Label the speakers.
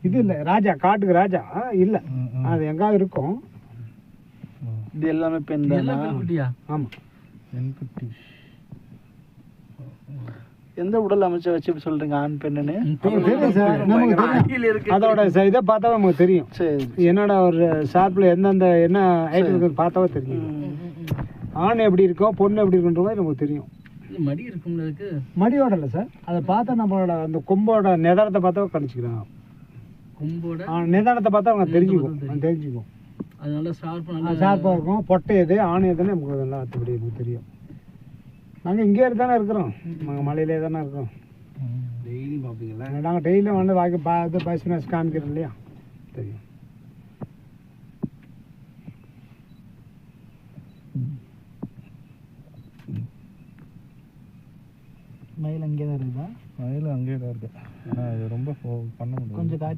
Speaker 1: இது இல்லை ராஜா, காட்டுக்கு ராஜா இல்லை, அது எங்காவது இருக்கும்.
Speaker 2: இது எல்லாமே பெண் தான்.
Speaker 1: ஆமாம்,
Speaker 3: பெண்குட்டி.
Speaker 2: எந்த உடல் அமைச்சை வச்சு இப்படி சொல்றீங்க ஆண் பெண்ணுன்னு?
Speaker 1: தெரியும் சார், நமக்கு தெரியும். அதோட இதை பார்த்தா நமக்கு தெரியும்.
Speaker 2: சரி,
Speaker 1: என்னோட ஒரு ஷார்ப்பில் எந்தெந்த என்ன ஐட்டம் இருக்குன்னு பார்த்தாவே தெரியும். ஆண் எப்படி இருக்கும், பொண்ணு எப்படி இருக்குன்ற மாதிரி நமக்கு தெரியும்.
Speaker 4: மடி இருக்கும்ல அதுக்கு?
Speaker 1: மடியோட இல்லை சார், அதை பார்த்தா நம்மளோட அந்த கொம்போட நிதானத்தை பார்த்தா கணிச்சிக்கிறாங்க.
Speaker 4: கொம்போட
Speaker 1: நிதானத்தை பார்த்தா அவங்க தெரிஞ்சுக்கும்.
Speaker 4: அது நல்லா
Speaker 1: ஷார்ப்பாக இருக்கும். பொட்டை எது ஆண் எதுன்னு நமக்கு நல்லா அத்துப்படி நமக்கு தெரியும். நாங்கள் இங்கே தானே இருக்கிறோம், நாங்கள் மலையிலே தானே இருக்கிறோம்.
Speaker 2: டெய்லி பார்ப்பீங்களா?
Speaker 1: நாங்கள் டெய்லியும் வந்து வாங்கி பார்த்து பஸ் மேட்ச் காமிக்கிறோம் இல்லையா, தெரியும்.
Speaker 2: மயில் அங்கே தான் இருக்குதா?
Speaker 3: மயில் அங்கேயே தான் இருக்கு. ஆனால் அது ரொம்ப பண்ண முடியும்.
Speaker 2: கொஞ்சம் காட்டி